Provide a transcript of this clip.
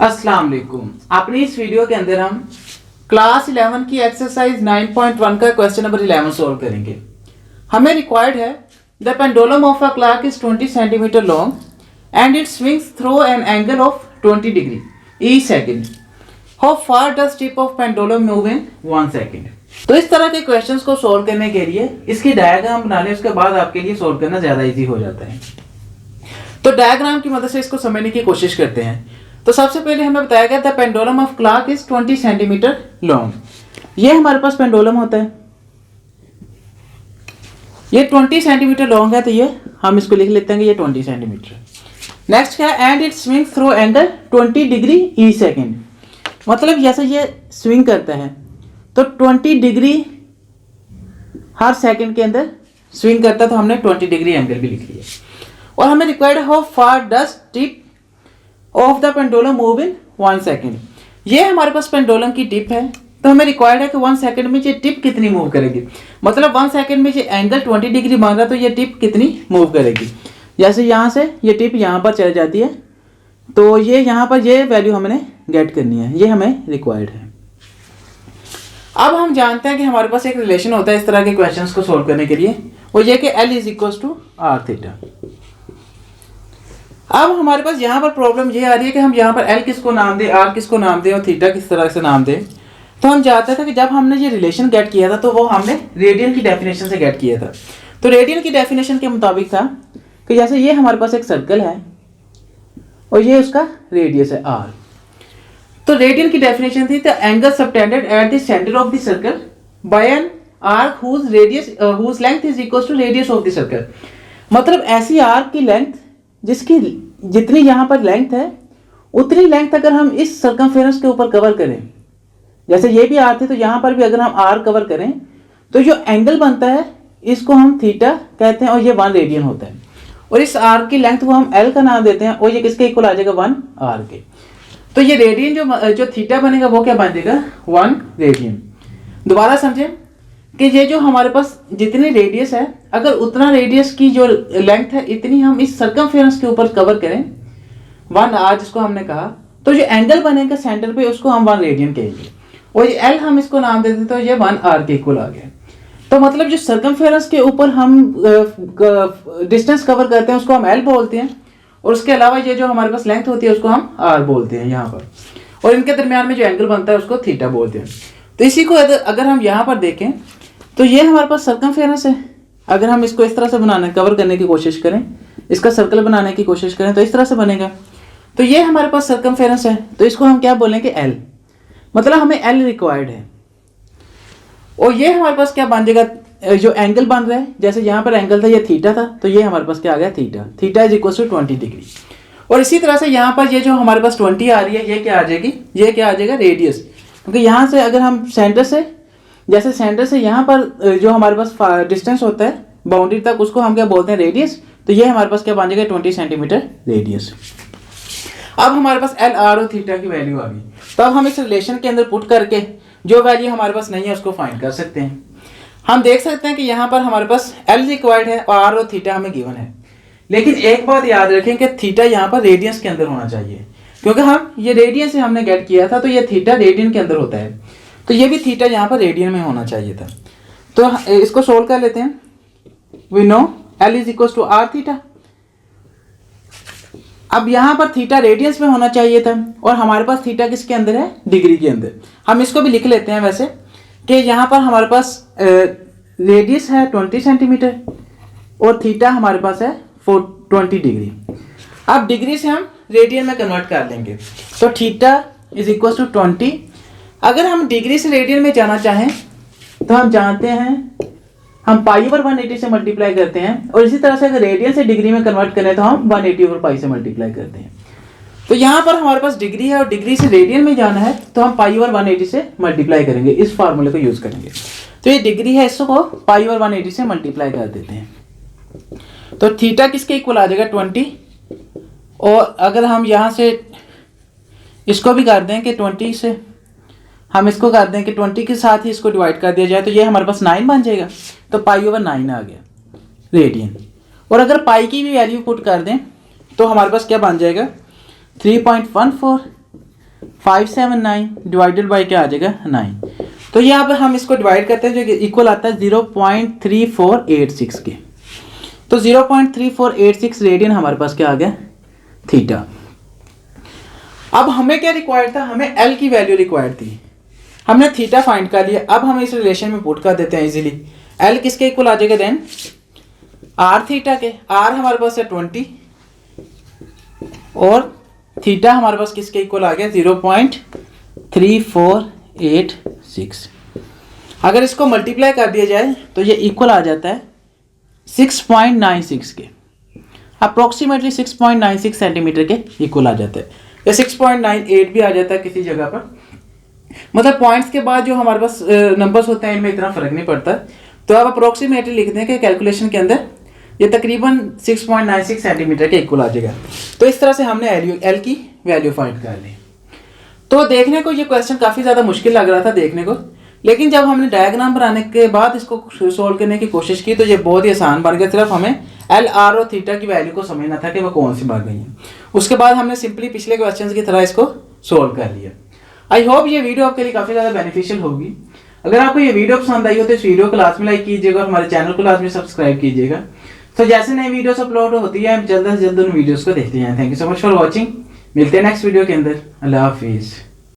अस्सलाम वालेकुम। अपनी इस वीडियो के अंदर हम क्लास 11 की एक्सरसाइज 9.1 का क्वेश्चन नंबर 11 सॉल्व करेंगे। हमें रिक्वायर्ड है the pendulum of a clock is 20 centimetre long and it swings through an angle of 20 degree each second. How far does tip of pendulum move in 1 second. तो इस तरह के questions को solve करने के लिए इसकी डायग्राम बना लें, उसके बाद आपके लिए सॉल्व करना ज्यादा इजी हो जाता है। तो डायग्राम की मदद से इसको समझने की कोशिश करते हैं। तो सबसे पहले हमें बताया गया the pendulum of clock is 20 centimetre long. ये हमारे पास पेंडुलम होता है, ये 20 सेंटीमीटर लॉन्ग है, तो ये हम इसको लिख लेते हैं कि ये 20 सेंटीमीटर। नेक्स्ट क्या है, and it swing through angle 20 degree E second. मतलब जैसे ये स्विंग करता है तो 20 डिग्री हर सेकंड के अंदर स्विंग करता है, तो हमने 20 डिग्री एंगल भी लिख लिया। और हमें required how far does tip of the pendulum move in 1 second. ये हमारे पास पेंडुलम की टिप है, तो हमें रिक्वायर्ड है कि 1 सेकंड में ये टिप कितनी मूव करेगी। मतलब 1 सेकंड में ये एंगल 20 डिग्री मान रहा है, तो ये टिप कितनी मूव करेगी। जैसे यहाँ से ये टिप यहाँ पर चल जाती है, तो ये यहाँ पर ये वैल्यू हमने गेट करनी है, ये हमें रिक्वायर्ड है। अब हम जानते हैं कि हमारे पास एक रिलेशन होता है इस तरह के क्वेश्चंस को सोल्व करने के लिए, वो ये कि L is equal to R theta. अब हमारे पास यहाँ पर प्रॉब्लम ये आ रही है कि हम यहाँ पर L किसको नाम दें, R किसको नाम दें और थीटा किस तरह से नाम दें। तो हम जानते थे कि जब हमने ये रिलेशन गेट किया था तो वो हमने रेडियन की डेफिनेशन से गेट किया था। तो रेडियन की डेफिनेशन के मुताबिक था कि जैसे ये हमारे पास एक सर्कल है और ये उसका रेडियस है R। तो रेडियन की डेफिनेशन थी the angle subtended at the centre of the circle by an arc whose length is equal to radius of the circle. मतलब ऐसी आर्क की लेंथ जिसकी जितनी यहाँ पर लेंथ है उतनी लेंथ अगर हम इस सर्कमफेरेंस के ऊपर कवर करें, जैसे ये भी आर थी तो यहाँ पर भी अगर हम आर कवर करें तो जो एंगल बनता है इसको हम थीटा कहते हैं और ये 1 रेडियन होता है। और इस आर की लेंथ को हम एल का नाम देते हैं और ये किसके इक्वल आ जाएगा 1 आर के। तो ये रेडियन जो थीटा बनेगा वो क्या बन जाएगा 1 रेडियन। दोबारा समझें कि ये जो हमारे पास जितनी रेडियस है, अगर उतना रेडियस की जो लेंथ है इतनी हम इस सर्कमफेरेंस के ऊपर कवर करें 1 आर जिसको हमने कहा, तो जो एंगल बनेगा सेंटर पे उसको हम 1 रेडियन कहेंगे और ये एल हम इसको नाम देते तो ये 1 आर के इक्वल आ गया। तो मतलब जो सर्कमफेरेंस के ऊपर हम डिस्टेंस कवर करते हैं उसको हम एल बोलते हैं और उसके अलावा ये जो हमारे पास लेंथ होती है उसको हम आर बोलते हैं यहाँ पर, और इनके दरमियान में जो एंगल बनता है उसको थीटा बोलते हैं। तो इसी को अगर हम यहाँ पर देखें तो ये हमारे पास सर्कमफेरेंस है। अगर हम इसको इस तरह से बनाने कवर करने की कोशिश करें, इसका सर्कल बनाने की कोशिश करें तो इस तरह से बनेगा। तो ये हमारे पास सर्कमफेरेंस है, तो इसको हम क्या बोलेंगे एल। मतलब हमें एल रिक्वायर्ड है। और ये हमारे पास क्या बन जाएगा, जो एंगल बन रहा है, जैसे यहाँ पर एंगल था ये थीटा था, तो ये हमारे पास क्या आ गया theta. Theta is equal to 20 degree. और इसी तरह से यहाँ पर ये जो हमारे पास 20 आ रही है ये क्या आ जाएगी, ये क्या आ जाएगा रेडियस। क्योंकि यहाँ से अगर हम सेंटर से, जैसे सेंटर से यहाँ पर जो हमारे पास डिस्टेंस होता है बाउंड्री तक, उसको हम क्या बोलते हैं रेडियस। तो ये हमारे पास क्या बन जाएगा 20 सेंटीमीटर रेडियस। अब हमारे पास एल आर और थीटा की वैल्यू आ गई, तो अब हम इस रिलेशन के अंदर पुट करके जो वैल्यू हमारे पास नहीं है उसको फाइंड कर सकते हैं। हम देख सकते हैं कि यहाँ पर हमारे पास एल रिक्वायर्ड है और आर और थीटा हमें गिवन है। लेकिन एक बात याद रखें कि थीटा यहाँ पर रेडियंस के अंदर होना चाहिए, क्योंकि हम ये रेडियन से हमने गेट किया था, तो ये थीटा रेडियन के अंदर होता है, तो ये भी थीटा यहाँ पर रेडियन में होना चाहिए था। तो इसको सोल्व कर लेते हैं। We know L is equal to R theta. अब यहाँ पर थीटा रेडियंस में होना चाहिए था और हमारे पास थीटा किसके अंदर है, डिग्री के अंदर। हम इसको भी लिख लेते हैं वैसे कि यहाँ पर हमारे पास रेडियस है 20 सेंटीमीटर और थीटा हमारे पास है 20 डिग्री। अब डिग्री से हम रेडियन में कन्वर्ट कर लेंगे, तो थीटा इज इक्वल टू 20। अगर हम डिग्री से रेडियन में जाना चाहें तो हम जानते हैं हम पाई ओवर 180 से मल्टीप्लाई करते हैं, और इसी तरह से अगर रेडियन से डिग्री में कन्वर्ट करें तो हम 180 ओवर पाई से मल्टीप्लाई करते हैं। तो यहाँ पर हमारे पास डिग्री है और डिग्री से रेडियन में जाना है तो हम पाई ओवर 180 से मल्टीप्लाई करेंगे, इस फार्मूले को यूज करेंगे। तो ये डिग्री है, इसको पाई ओवर 180 से मल्टीप्लाई कर देते हैं। तो थीटा किसके इक्वल आ जाएगा 20, और अगर हम यहाँ से इसको भी कर दें कि 20 से हम इसको कर दें कि 20 के साथ ही इसको डिवाइड कर दिया जाए, तो ये हमारे पास 9 बन जाएगा। तो पाई ओवर 9 आ गया रेडियन। और अगर पाई की भी वैल्यू पुट कर दें तो हमारे पास क्या बन जाएगा 3.14 579 डिवाइडेड बाई क्या आ जाएगा 9। तो यहाँ पे हम इसको डिवाइड करते हैं जो इक्वल आता है 0.3486 के। तो 0.3486 रेडियन हमारे पास क्या आ गया थीटा। अब हमें क्या रिक्वायर्ड था, हमें एल की वैल्यू रिक्वायर्ड थी, हमने थीटा फाइंड कर लिया। अब हम इस रिलेशन में पुट कर देते हैं इजीली। एल किसके इक्वल आ जाएगा देन आर थीटा के। आर हमारे पास है 20 और थीटा हमारे पास किसके इक्वल आ गया 0.3486। अगर इसको मल्टीप्लाई कर दिया जाए तो ये इक्वल आ जाता है 6.96 के, अप्रोक्सीमेटली 6.96 सेंटीमीटर के इक्वल आ जाता है, या 6.98 भी आ जाता है किसी जगह पर। मतलब पॉइंट्स के बाद जो हमारे पास नंबर्स होते हैं इनमें इतना फर्क नहीं पड़ता। तो आप अप्रोक्सीमेटली लिख दें कि कैलकुलेशन के अंदर ये तकरीबन 6.96 सेंटीमीटर के इक्वल आ जाएगा। तो इस तरह से हमने एल की वैल्यू फाइंड कर ली। तो देखने को ये क्वेश्चन काफ़ी ज़्यादा मुश्किल लग रहा था देखने को, लेकिन जब हमने डायग्राम बनाने के बाद इसको सोल्व करने की कोशिश की तो ये बहुत ही आसान बन गया। सिर्फ हमें एल आर और थीटा की वैल्यू को समझना था कि वो कौन सी भाग गई है। उसके बाद हमने सिंपली पिछले क्वेश्चन की तरह इसको सोल्व कर लिया। आई होप ये वीडियो आपके लिए काफ़ी ज़्यादा बेनिफिशियल होगी। अगर आपको ये वीडियो पसंद आई हो तो इस वीडियो को लास्ट में लाइक कीजिएगा और हमारे चैनल को लास्ट में सब्सक्राइब कीजिएगा। तो जैसे नई वीडियोस अपलोड होती है हम जल्द से जल्द उन वीडियोस को देखते हैं। Thank you so much for watching. मिलते हैं नेक्स्ट वीडियो के अंदर। अल्लाह हाफिज़।